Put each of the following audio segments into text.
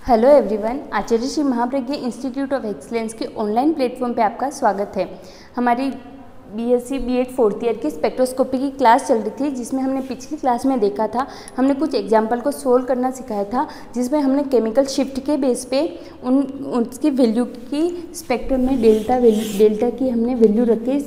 Hello everyone, Acharya Shri Mahapragya institute of excellence के online platform पे आपका स्वागत है। हमारी बीएससी बीएड फोर्थ ईयर की स्पेक्ट्रोस्कोपी की क्लास चल रही थी, जिसमें हमने पिछली क्लास में देखा था, हमने कुछ एग्जाम्पल को सोल्व करना सिखाया था, जिसमें हमने केमिकल शिफ्ट के बेस पे उसकी वैल्यू की स्पेक्ट्रम में डेल्टा की हमने वैल्यू रखी,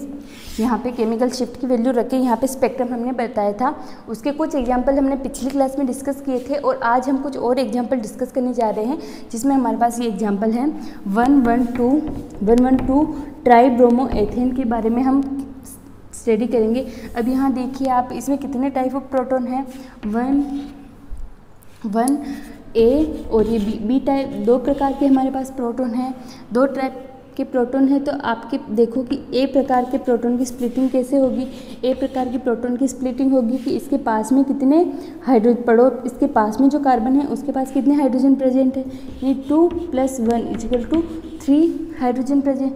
यहाँ पे केमिकल शिफ्ट की वैल्यू रख के यहाँ पे स्पेक्ट्रम हमने बताया था। उसके कुछ एग्जांपल हमने पिछली क्लास में डिस्कस किए थे और आज हम कुछ और एग्जांपल डिस्कस करने जा रहे हैं, जिसमें हमारे पास ये एग्जांपल है 112 ट्राइब्रोमो एथेन के बारे में हम स्टडी करेंगे। अब यहाँ देखिए आप, इसमें कितने टाइप ऑफ प्रोटॉन है, 1 ए और ये बी टाइप, दो प्रकार के हमारे पास प्रोटॉन है, दो टाइप के प्रोटॉन है। तो आपके देखो कि ए प्रकार के प्रोटॉन की स्प्लिटिंग कैसे होगी। ए प्रकार की प्रोटॉन की स्प्लिटिंग होगी कि इसके पास में कितने हाइड्रोजन इसके पास में जो कार्बन है उसके पास कितने हाइड्रोजन प्रेजेंट है, ये 2 + 1 = 3 हाइड्रोजन प्रेजेंट।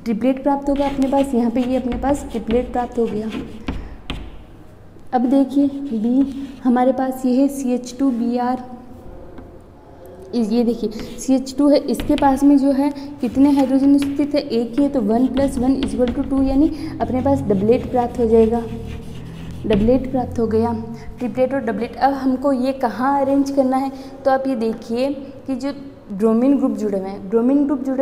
ट्रिपलेट प्राप्त होगा अपने पास, यहाँ पे ये अपने पास ट्रिपलेट प्राप्त हो गया। अब देखिए बी हमारे पास ये है CH2Br, ये देखिए CH2 है, इसके पास में जो है कितने हाइड्रोजन स्थित है, एक ही है, तो 1 + 1 = 2, यानी अपने पास डबलेट प्राप्त हो जाएगा, डबलेट प्राप्त हो गया। ट्रिपलेट और डबलेट, अब हमको ये कहाँ अरेंज करना है, तो आप ये देखिए कि जो ब्रोमीन ग्रुप जुड़े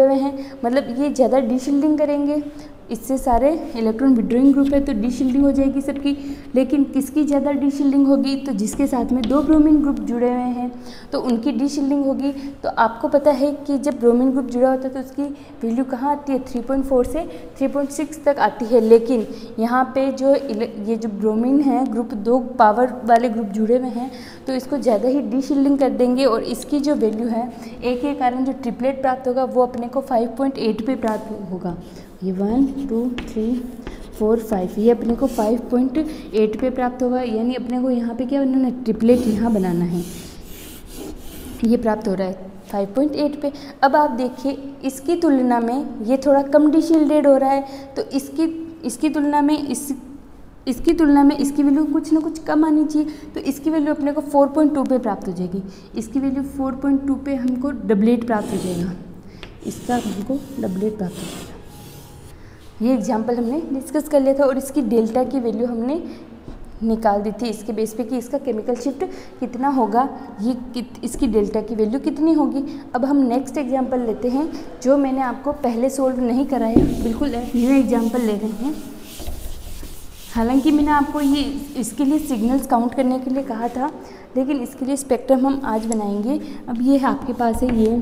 हुए हैं, मतलब ये ज़्यादा डीशिल्डिंग करेंगे, इससे सारे इलेक्ट्रॉन विड्रॉइंग ग्रुप है तो डीशिल्डिंग हो जाएगी सबकी। लेकिन किसकी ज़्यादा डीशिल्डिंग होगी, तो जिसके साथ में 2 ब्रोमीन ग्रुप जुड़े हुए हैं तो उनकी डीशिल्डिंग होगी। तो आपको पता है कि जब ब्रोमीन ग्रुप जुड़ा होता है तो उसकी वैल्यू कहाँ आती है, 3.4 से 3.6 तक आती है। लेकिन यहाँ पे जो ये जो ब्रोमीन है ग्रुप 2 पावर वाले ग्रुप जुड़े हुए हैं तो इसको ज़्यादा ही डीशिल्डिंग कर देंगे और इसकी जो वैल्यू है एक के कारण जो ट्रिपलेट प्राप्त होगा वो अपने को 5.8 पे प्राप्त होगा। ये 1 2 3 4 5 ये अपने को 5.8 पे प्राप्त होगा, यानी अपने को यहाँ पे क्या बनाना है, ट्रिपलेट यहाँ बनाना है। ये प्राप्त हो रहा है 5.8 पे। अब आप देखिए इसकी तुलना में ये थोड़ा कम डीशिल्डेड हो रहा है, तो इसकी तुलना में इसकी वैल्यू कुछ ना कुछ कम आनी चाहिए, तो इसकी वैल्यू अपने को 4.2 पे प्राप्त हो जाएगी। इसकी वैल्यू 4.2 पे हमको डबलेट प्राप्त हो जाएगा, इसका हमको डबलेट प्राप्त हो जाएगा। ये एग्जाम्पल हमने डिस्कस कर लिया था और इसकी डेल्टा की वैल्यू हमने निकाल दी थी इसके बेस पे कि इसका केमिकल शिफ्ट कितना होगा, इसकी डेल्टा की वैल्यू कितनी होगी। अब हम नेक्स्ट एग्जाम्पल लेते हैं जो मैंने आपको पहले सोल्व नहीं कराया, बिल्कुल न्यू एग्जाम्पल ले रहे हैं। हालांकि मैंने आपको ये इसके लिए सिग्नल्स काउंट करने के लिए कहा था, लेकिन इसके लिए स्पेक्ट्रम हम आज बनाएंगे। अब ये आपके पास है, ये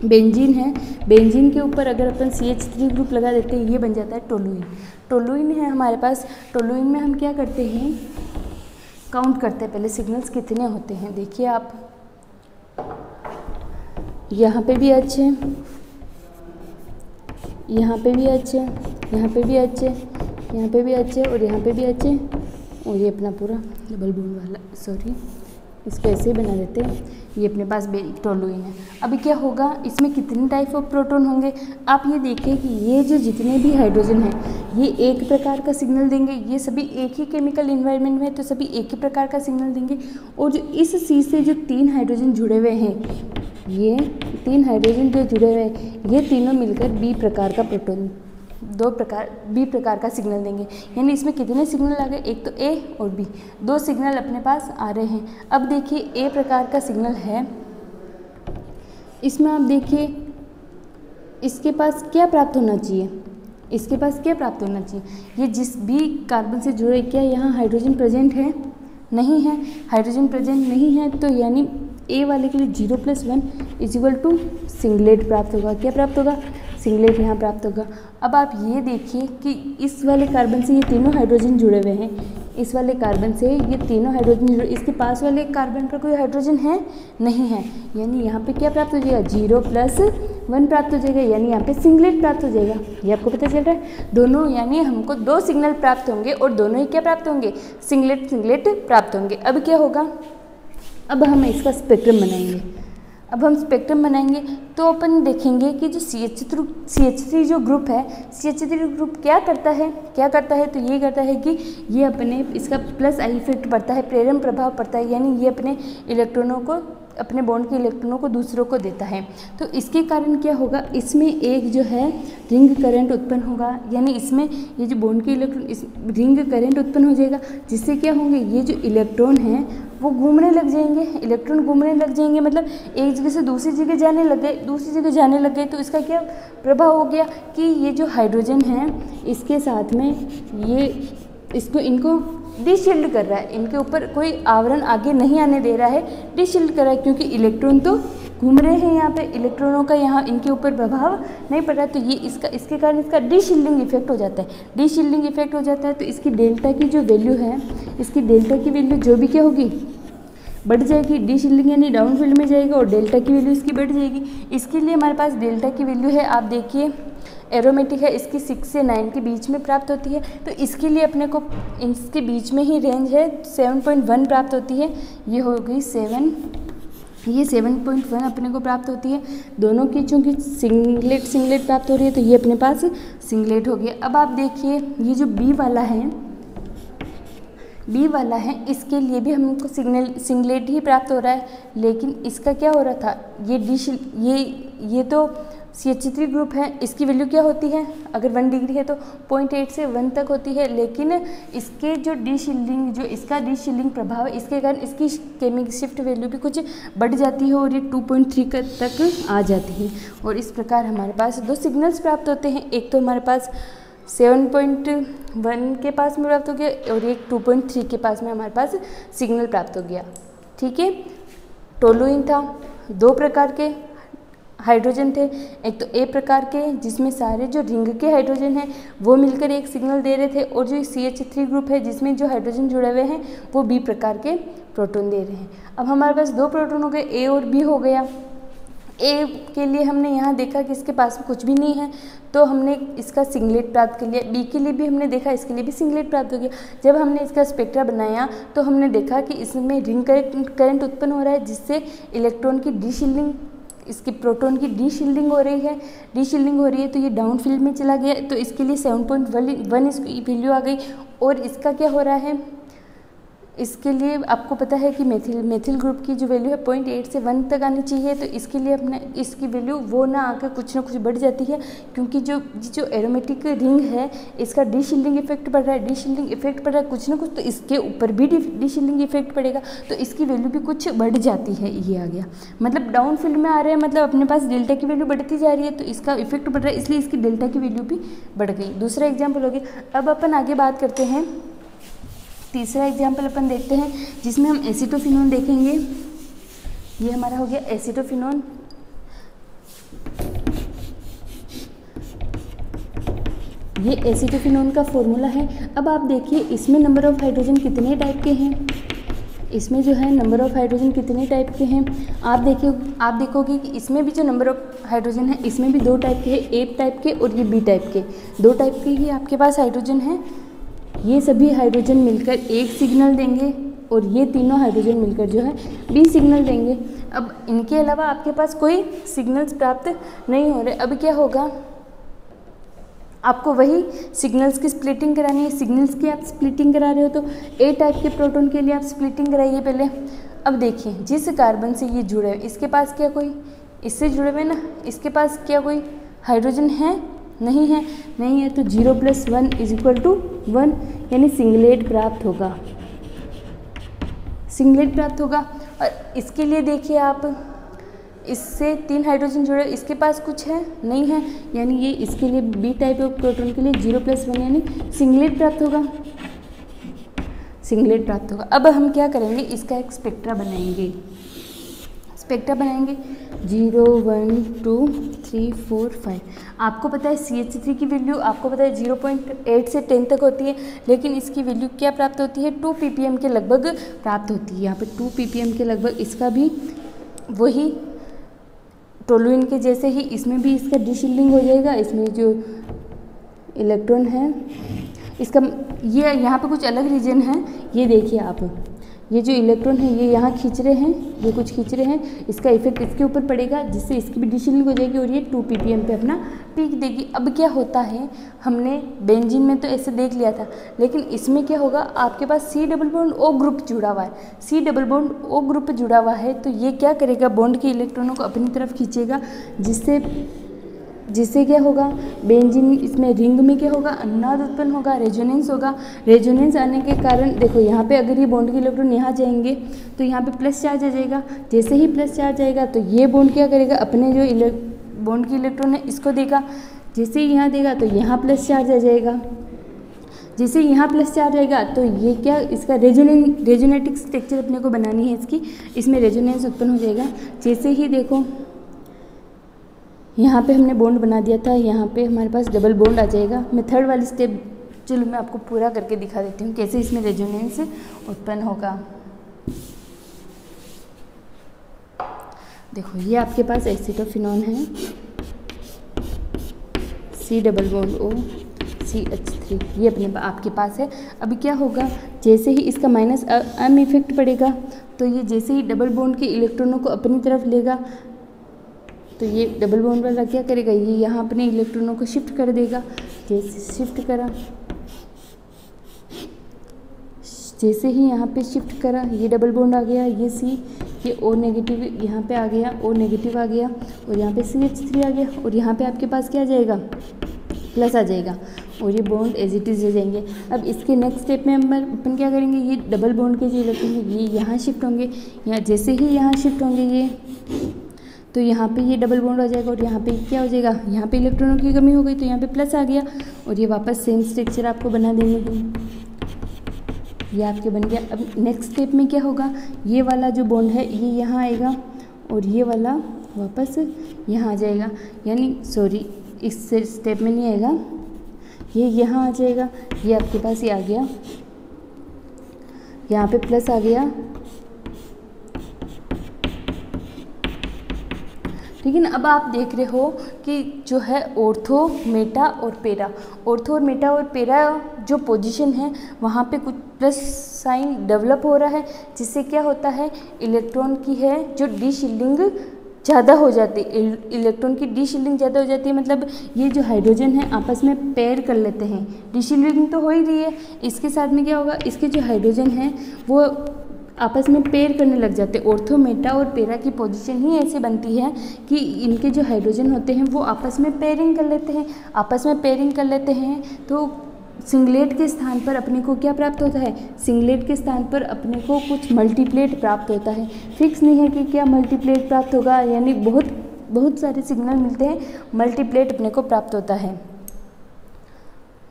बेंजीन है, बेंजीन के ऊपर अगर अपन CH3 ग्रुप लगा देते हैं ये बन जाता है टोलुइन। टोलुइन है हमारे पास, टोलुइन में हम क्या करते हैं, काउंट करते हैं पहले सिग्नल्स कितने होते हैं। देखिए आप यहाँ पे भी अच्छे, यहाँ पे भी अच्छे, यहाँ पे भी अच्छे, यहाँ पे भी अच्छे और यहाँ पे भी अच्छे, और ये अपना पूरा डबल बॉन्ड वाला, सॉरी इसको ऐसे ही बना देते हैं, ये अपने पास टोलुइन है। अभी क्या होगा, इसमें कितने टाइप ऑफ प्रोटॉन होंगे, आप ये देखें कि ये जो जितने भी हाइड्रोजन हैं ये एक प्रकार का सिग्नल देंगे, ये सभी एक ही केमिकल इन्वायरमेंट में तो सभी एक ही प्रकार का सिग्नल देंगे। और जो इस C से जो 3 हाइड्रोजन जुड़े हुए हैं, ये 3 हाइड्रोजन जो जुड़े हुए हैं ये तीनों मिलकर बी प्रकार का प्रोटॉन बी प्रकार का सिग्नल देंगे। यानी इसमें कितने सिग्नल आ गए, एक तो ए और बी, 2 सिग्नल अपने पास आ रहे हैं। अब देखिए ए प्रकार का सिग्नल है, इसमें आप देखिए इसके पास क्या प्राप्त होना चाहिए, इसके पास क्या प्राप्त होना चाहिए, ये जिस भी कार्बन से जुड़े, क्या यहाँ हाइड्रोजन प्रेजेंट है, नहीं है, हाइड्रोजन प्रेजेंट नहीं है, तो यानी ए वाले के लिए 0 + 1 = सिंगलेट प्राप्त होगा। क्या प्राप्त होगा, सिंगलेट यहाँ प्राप्त होगा। अब आप ये देखिए कि इस वाले कार्बन से ये तीनों हाइड्रोजन जुड़े हुए हैं, इस वाले कार्बन से ये तीनों हाइड्रोजन जुड़े, इसके पास वाले कार्बन पर कोई हाइड्रोजन है, नहीं है, यानी यहाँ पे क्या प्राप्त हो जाएगा, 0 + 1 प्राप्त हो जाएगा, यानी यहाँ पे सिंगलेट प्राप्त हो जाएगा। ये आपको पता चल रहा है, दोनों यानी हमको 2 सिग्नल प्राप्त होंगे और दोनों ही क्या प्राप्त होंगे, सिंगलेट प्राप्त होंगे। अब क्या होगा, अब हम इसका स्पेक्ट्रम बनाएंगे। अब हम स्पेक्ट्रम बनाएंगे तो अपन देखेंगे कि जो CH3 जो ग्रुप है, CH3 ग्रुप क्या करता है तो ये करता है कि ये अपने इसका +I इफेक्ट पड़ता है, प्रेरण प्रभाव पड़ता है, यानी ये अपने इलेक्ट्रॉनों को अपने बॉन्ड के इलेक्ट्रॉनों को दूसरों को देता है। तो इसके कारण क्या होगा, इसमें एक जो है रिंग करंट उत्पन्न होगा, यानी इसमें ये जो बॉन्ड के इलेक्ट्रॉन इस रिंग करंट उत्पन्न हो जाएगा, जिससे क्या होंगे, ये जो इलेक्ट्रॉन हैं वो घूमने लग जाएंगे, इलेक्ट्रॉन घूमने लग जाएंगे, मतलब एक जगह से दूसरी जगह जाने लग गए, दूसरी जगह जाने लग गए। तो इसका क्या प्रभाव हो गया कि ये जो हाइड्रोजन है इसके साथ में ये इनको डिशील्ड कर रहा है, इनके ऊपर कोई आवरण आगे नहीं आने दे रहा है, डिशील्ड कर रहा है, क्योंकि इलेक्ट्रॉन तो घूम रहे हैं यहाँ पे, इलेक्ट्रॉनों का यहाँ इनके ऊपर प्रभाव नहीं पड़ रहा। तो ये इसके कारण इसका डीशील्डिंग इफेक्ट हो जाता है, डीशील्डिंग इफेक्ट हो जाता है। तो इसकी डेल्टा की जो वैल्यू है, इसकी डेल्टा की वैल्यू जो भी क्या होगी, बढ़ जाएगी। डीशील्डिंग यानी डाउन फील्ड में जाएगा और डेल्टा की वैल्यू इसकी बढ़ जाएगी। इसके लिए हमारे पास डेल्टा की वैल्यू है, आप देखिए एरोमेटिक है, इसकी 6 से 9 के बीच में प्राप्त होती है। तो इसके लिए अपने को इसके बीच में ही रेंज है, 7.1 प्राप्त होती है। ये हो गई 7, ये 7.1 अपने को प्राप्त होती है। दोनों की चूँकि सिंगलेट प्राप्त हो रही है, तो ये अपने पास सिंगलेट हो गया। अब आप देखिए ये जो बी वाला है, इसके लिए भी हमको सिंगलेट ही प्राप्त हो रहा है, लेकिन इसका क्या हो रहा था, ये तो CH3 ग्रुप है, इसकी वैल्यू क्या होती है, अगर 1 डिग्री है तो 0.8 से 1 तक होती है, लेकिन इसके जो इसका डीशील्डिंग प्रभाव है, इसके कारण इसकी केमिक शिफ्ट वैल्यू भी कुछ बढ़ जाती है और ये 2.3 तक आ जाती है। और इस प्रकार हमारे पास 2 सिग्नल्स प्राप्त होते हैं, एक तो हमारे पास 7.1 के पास में प्राप्त हो गया और एक 2.3 के पास में हमारे पास सिग्नल प्राप्त हो गया। ठीक है, टोलुइन था, 2 प्रकार के हाइड्रोजन थे, एक तो ए प्रकार के जिसमें सारे जो रिंग के हाइड्रोजन हैं वो मिलकर एक सिग्नल दे रहे थे, और जो CH3 ग्रुप है जिसमें जो हाइड्रोजन जुड़े हुए हैं वो बी प्रकार के प्रोटॉन दे रहे हैं। अब हमारे पास 2 प्रोटॉन हो गए, ए और बी हो गया। ए के लिए हमने यहाँ देखा कि इसके पास में कुछ भी नहीं है, तो हमने इसका सिंगलेट प्राप्त कर लिया। बी के लिए भी हमने देखा, इसके लिए भी सिंगलेट प्राप्त हो गया। जब हमने इसका स्पेक्ट्रा बनाया तो हमने देखा कि इसमें रिंग करंट उत्पन्न हो रहा है, जिससे इलेक्ट्रॉन की डीशील्डिंग, इसकी प्रोटॉन की डीशील्डिंग हो रही है, तो ये डाउन फील्ड में चला गया। तो इसके लिए 7.1 इसकी वैल्यू आ गई। और इसका क्या हो रहा है, इसके लिए आपको पता है कि मेथिल ग्रुप की जो वैल्यू है 0.8 से 1 तक आनी चाहिए। तो इसके लिए अपने इसकी वैल्यू वो ना आकर कुछ ना कुछ बढ़ जाती है, क्योंकि जो एरोमेटिक रिंग है इसका डीशील्डिंग इफेक्ट पड़ रहा है, कुछ ना कुछ, तो इसके ऊपर भी डीशील्डिंग इफेक्ट पड़ेगा, तो इसकी वैल्यू भी कुछ बढ़ जाती है। ये आ गया, मतलब डाउन फील्ड में आ रहे हैं, मतलब अपने पास डेल्टा की वैल्यू बढ़ती जा रही है, तो इसका इफेक्ट बढ़ रहा है, इसलिए इसकी डेल्टा की वैल्यू भी बढ़ गई। दूसरा एग्जाम्पल हो गया। अब अपन आगे बात करते हैं, तीसरा एग्जाम्पल अपन देखते हैं, जिसमें हम एसीटोफिनोन देखेंगे। ये हमारा हो गया एसीटोफिनोन। ये एसीटोफिनोन का फॉर्मूला है। अब आप देखिए इसमें नंबर ऑफ हाइड्रोजन कितने टाइप के हैं, इसमें जो है नंबर ऑफ हाइड्रोजन कितने टाइप के हैं। आप देखोगे कि इसमें भी जो नंबर ऑफ हाइड्रोजन है इसमें भी 2 टाइप के हैं, ए टाइप के और ये बी टाइप के। 2 टाइप के ही आपके पास हाइड्रोजन है। ये सभी हाइड्रोजन मिलकर एक सिग्नल देंगे और ये तीनों हाइड्रोजन मिलकर जो है बी सिग्नल देंगे। अब इनके अलावा आपके पास कोई सिग्नल्स प्राप्त नहीं हो रहे। अब क्या होगा, आपको वही सिग्नल्स की स्प्लिटिंग करानी है। सिग्नल्स की आप स्प्लिटिंग करा रहे हो तो ए टाइप के प्रोटॉन के लिए आप स्प्लिटिंग कराइए पहले। अब देखिए जिस कार्बन से ये जुड़े हुए, इसके पास क्या कोई, इससे जुड़े हुए ना, इसके पास क्या कोई हाइड्रोजन है, नहीं है, तो 0 + 1 = 1, यानी सिंगलेट प्राप्त होगा। और इसके लिए देखिए आप, इससे 3 हाइड्रोजन जुड़े, इसके पास कुछ है, नहीं है, यानी ये इसके लिए बी टाइप ऑफ प्रोटॉन के लिए 0 + 1 यानी सिंगलेट प्राप्त होगा। अब हम क्या करेंगे, इसका एक स्पेक्ट्रा बनाएंगे। 0 1 2 3 4 5। आपको पता है CH3 की वैल्यू आपको पता है 0.8 से 10 तक होती है, लेकिन इसकी वैल्यू क्या प्राप्त होती है, 2 ppm के लगभग प्राप्त होती है। यहाँ पे 2 ppm के लगभग, इसका भी वही टोलुइन के जैसे ही इसमें भी इसका डीशील्डिंग हो जाएगा। इसमें जो इलेक्ट्रॉन है इसका, ये यहाँ पे कुछ अलग रीजन है, ये देखिए आप, ये जो इलेक्ट्रॉन है ये यहाँ खींच रहे हैं, ये कुछ खींच रहे हैं, इसका इफेक्ट इसके ऊपर पड़ेगा जिससे इसकी भी डिशिलिंग हो जाएगी और ये 2 ppm पे अपना पीक देगी। अब क्या होता है, हमने बेंजीन में तो ऐसे देख लिया था, लेकिन इसमें क्या होगा, आपके पास C double bond O group जुड़ा हुआ है, C double bond O group जुड़ा हुआ है, तो ये क्या करेगा, बॉन्ड के इलेक्ट्रॉनों को अपनी तरफ खींचेगा, जिससे क्या होगा, बेंजीन इसमें रिंग में क्या होगा, अनुनाद उत्पन्न होगा, रेजोनेंस होगा। रेजोनेंस आने के कारण देखो यहाँ पे अगर ये बॉन्ड के इलेक्ट्रॉन यहाँ जाएंगे तो यहाँ पे प्लस चार्ज आ जाएगा। जैसे ही प्लस चार्ज आएगा तो ये बॉन्ड क्या करेगा, अपने जो बॉन्ड की इलेक्ट्रॉन है इसको देगा, जैसे ही यहाँ देगा तो यहाँ प्लस चार्ज आ जाएगा। जैसे यहाँ प्लस चार्ज आएगा तो ये क्या, इसका रेजोनेटिक स्ट्रक्चर अपने को बनानी है इसकी, इसमें रेजोनेंस उत्पन्न हो जाएगा। जैसे ही देखो यहाँ पे हमने बॉन्ड बना दिया था, यहाँ पे हमारे पास डबल बॉन्ड आ जाएगा। मैं थर्ड वाली स्टेप चलो मैं आपको पूरा करके दिखा देती हूँ कैसे इसमें रेजोनेंस उत्पन्न होगा। देखो ये आपके पास एसिटोफिनॉन है, C double bond O CH3, ये अपने आपके पास है। अभी क्या होगा, जैसे ही इसका माइनस M इफेक्ट पड़ेगा तो ये जैसे ही डबल बॉन्ड के इलेक्ट्रॉनों को अपनी तरफ लेगा तो ये डबल बॉन्ड वाला क्या करेगा, ये यहाँ अपने इलेक्ट्रॉनों को शिफ्ट कर देगा। जैसे शिफ्ट करा, जैसे ही यहाँ पे शिफ्ट करा, ये डबल बॉन्ड आ गया, ये C, ये O नेगेटिव यहाँ पे आ गया, O नेगेटिव आ गया और यहाँ पे CH3 आ गया और यहाँ पे आपके पास क्या आ जाएगा, प्लस आ जाएगा और ये बॉन्ड एज इट इज हो जाएंगे। अब इसके नेक्स्ट स्टेप में अपन क्या करेंगे, ये डबल बॉन्ड के जो इलेक्ट्रॉन है ये यहाँ शिफ्ट होंगे, यहाँ जैसे ही यहाँ शिफ्ट होंगे ये तो यहाँ पे ये डबल बॉन्ड आ जाएगा और यहाँ पे क्या हो जाएगा, यहाँ पे इलेक्ट्रॉनों की कमी हो गई तो यहाँ पे प्लस आ गया और ये वापस सेम स्ट्रक्चर आपको बना देंगे। ये आपके बन गया। अब नेक्स्ट स्टेप में क्या होगा, ये वाला जो बॉन्ड है ये यहाँ आएगा और ये वाला वापस यहाँ आ जाएगा, यानी सॉरी इस स्टेप में नहीं आएगा, ये यहाँ आ जाएगा, ये आपके पास ये आ गया, यहाँ पे प्लस आ गया। लेकिन अब आप देख रहे हो कि जो है ऑर्थो, मेटा और पेरा, ऑर्थो और मेटा और पेरा जो पोजीशन है वहाँ पे कुछ प्लस साइन डेवलप हो रहा है, जिससे क्या होता है, इलेक्ट्रॉन की है जो डी शील्डिंग ज़्यादा हो जाती है, इलेक्ट्रॉन की डी शील्डिंग ज़्यादा हो जाती है, मतलब ये जो हाइड्रोजन है आपस में पेयर कर लेते हैं। डी शील्डिंग तो हो ही रही है, इसके साथ में क्या होगा, इसके जो हाइड्रोजन है वो आपस में पेयर करने लग जाते हैं। ऑर्थो, मेटा और पेरा की पोजीशन ही ऐसी बनती है कि इनके जो हाइड्रोजन होते हैं वो आपस में पेयरिंग कर लेते हैं, आपस में पेयरिंग कर लेते हैं। तो सिंगलेट के स्थान पर अपने को क्या प्राप्त होता है, सिंगलेट के स्थान पर अपने को कुछ मल्टीप्लेट प्राप्त होता है। फिक्स नहीं है कि क्या मल्टीप्लेट प्राप्त होगा, यानी बहुत सारे सिग्नल मिलते हैं, मल्टीप्लेट अपने को प्राप्त होता है।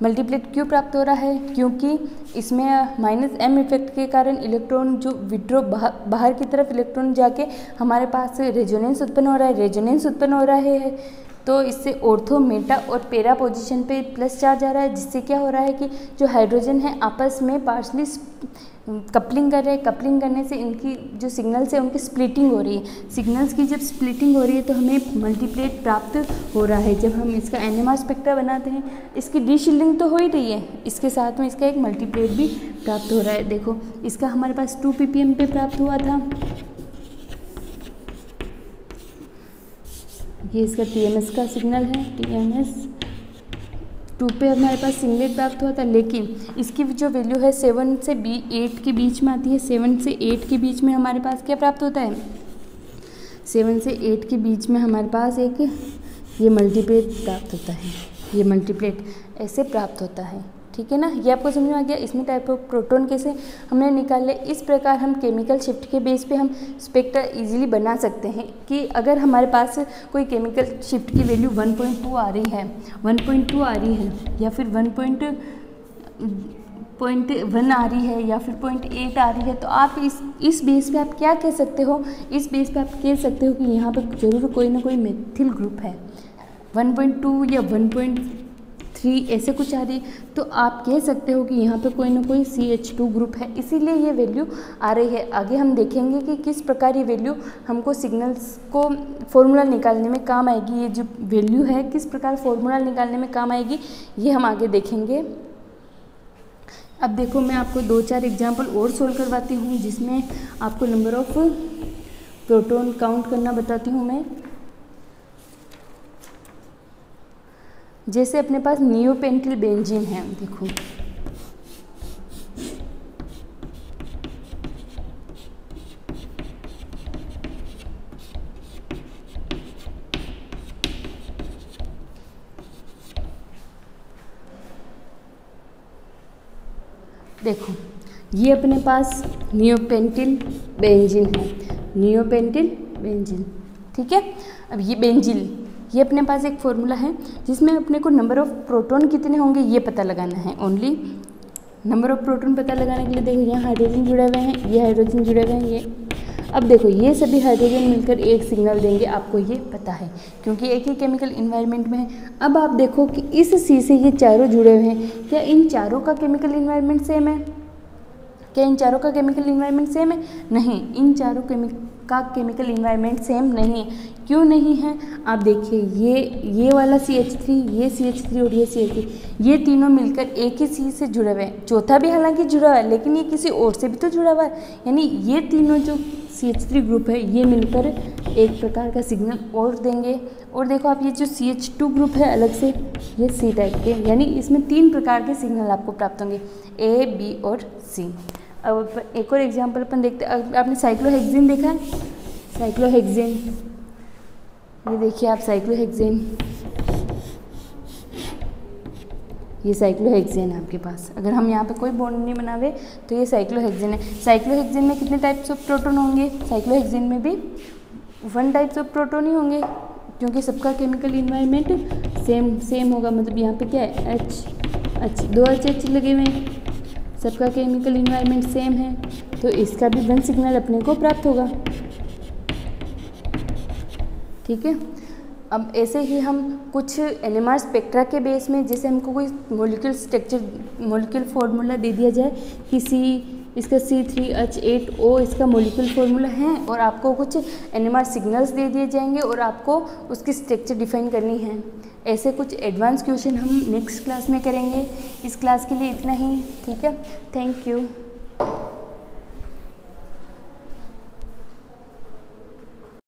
मल्टीप्लेट क्यों प्राप्त हो रहा है, क्योंकि इसमें माइनस M इफेक्ट के कारण इलेक्ट्रॉन जो विड्रॉ बाहर की तरफ इलेक्ट्रॉन जाके हमारे पास रेजोनेंस उत्पन्न हो रहा है, रेजोनेंस उत्पन्न हो रहा है, तो इससे ऑर्थो, मेटा और पेरा पोजीशन पे प्लस चार्ज आ रहा है, जिससे क्या हो रहा है कि जो हाइड्रोजन है आपस में पार्शली कपलिंग कर रहे हैं। कपलिंग करने से इनकी जो सिग्नल्स है उनकी स्प्लिटिंग हो रही है। सिग्नल्स की जब स्प्लिटिंग हो रही है तो हमें मल्टीप्लेट प्राप्त हो रहा है। जब हम इसका NMR स्पेक्ट्रा बनाते हैं, इसकी डी शील्डिंग तो हो ही रही है, इसके साथ में इसका एक मल्टीप्लेट भी प्राप्त हो रहा है। देखो इसका हमारे पास 2 ppm पे प्राप्त हुआ था, ये इसका TMS का सिग्नल है, TMS 2 पे हमारे पास सिंगलेट प्राप्त हुआ था, लेकिन इसकी जो वैल्यू है 7 से 8 के बीच में आती है। 7 से 8 के बीच में हमारे पास क्या प्राप्त होता है, 7 से 8 के बीच में हमारे पास एक ये मल्टीप्लेट प्राप्त होता है, ये मल्टीप्लेट ऐसे प्राप्त होता है। ठीक है ना, ये आपको समझ में आ गया। इसमें टाइप ऑफ प्रोटॉन कैसे हमने निकाले, इस प्रकार हम केमिकल शिफ्ट के बेस पे हम स्पेक्ट्रा इजीली बना सकते हैं कि अगर हमारे पास कोई केमिकल शिफ्ट की वैल्यू 1.2 आ रही है, 1.2 आ रही है या फिर 1.1 आ रही है या फिर 0.8 आ रही है, तो आप इस बेस पे आप क्या कह सकते हो, इस बेस पे आप कह सकते हो कि यहाँ पर जरूर कोई ना कोई मेथिल ग्रुप है। 1.2 या 1.3 ऐसे कुछ आ रही है तो आप कह सकते हो कि यहाँ पे कोई ना कोई CH2 ग्रुप है, इसीलिए ये वैल्यू आ रही है। आगे हम देखेंगे कि किस प्रकार ये वैल्यू हमको सिग्नल्स को फॉर्मूला निकालने में काम आएगी। ये जो वैल्यू है किस प्रकार फॉर्मूला निकालने में काम आएगी, ये हम आगे देखेंगे। अब देखो मैं आपको 2-4 एग्जाम्पल और सोल्व करवाती हूँ जिसमें आपको नंबर ऑफ प्रोटॉन काउंट करना बताती हूँ मैं। जैसे अपने पास नियोपेंटिल बेंजीन है, देखो देखो ये अपने पास नियोपेंटिल बेंजीन है, नियोपेंटिल बेंजीन, ठीक है। अब ये बेंजीन, ये अपने पास एक फॉर्मूला है जिसमें अपने को नंबर ऑफ प्रोटॉन कितने होंगे ये पता लगाना है। ओनली नंबर ऑफ प्रोटॉन पता लगाने के लिए देखो यहाँ हाइड्रोजन जुड़े हुए हैं, ये हाइड्रोजन जुड़े हुए हैं, ये अब देखो ये सभी हाइड्रोजन मिलकर एक सिग्नल देंगे, आपको ये पता है क्योंकि एक ही केमिकल इन्वायरमेंट में है। अब आप देखो कि इस सी से ये चारों जुड़े हुए हैं, क्या इन चारों का केमिकल इन्वायरमेंट सेम है? क्या इन चारों का केमिकल इन्वायरमेंट सेम है? नहीं, इन चारों का केमिकल इन्वायरमेंट सेम नहीं है। क्यों नहीं है? आप देखिए ये वाला CH3, ये CH3 और ये CH3, ये तीनों मिलकर एक ही सी से जुड़े हुए हैं। चौथा भी हालांकि जुड़ा हुआ है लेकिन ये किसी और से भी तो जुड़ा हुआ है, यानी ये तीनों जो CH3 ग्रुप है ये मिलकर एक प्रकार का सिग्नल और देंगे। और देखो आप ये जो CH2 ग्रुप है अलग से, ये C टाइप के, यानी इसमें 3 प्रकार के सिग्नल आपको प्राप्त होंगे, A, B और C। अब एक और एग्जांपल अपन देखते हैं। आपने साइक्लोहेक्सेन देखा है? साइक्लोहेक्सेन, ये देखिए आप साइक्लोहेक्सेन, ये साइक्लोहेक्सेन है आपके पास। अगर हम यहाँ पे कोई बॉन्ड नहीं बनावे तो ये साइक्लोहेक्सेन है। साइक्लोहेक्सेन में कितने टाइप्स ऑफ प्रोटॉन होंगे? साइक्लोहेक्सेन में भी 1 टाइप्स ऑफ प्रोटॉन ही होंगे क्योंकि सबका केमिकल इन्वायरमेंट सेम होगा। मतलब यहाँ पे क्या है, H 2 H लगे हुए हैं, सबका केमिकल इन्वायरमेंट सेम है, तो इसका भी 1 सिग्नल अपने को प्राप्त होगा, ठीक है। अब ऐसे ही हम कुछ NMR स्पेक्ट्रा के बेस में, जैसे हमको कोई मॉलिक्यूल स्ट्रक्चर, मॉलिक्यूल फार्मूला दे दिया जाए किसी, इसका C3H8O इसका मॉलिक्यूल फार्मूला है और आपको कुछ NMR सिग्नल्स दे दिए जाएंगे और आपको उसकी स्ट्रक्चर डिफाइन करनी है। ऐसे कुछ एडवांस क्वेश्चन हम नेक्स्ट क्लास में करेंगे। इस क्लास के लिए इतना ही, ठीक है। Thank you.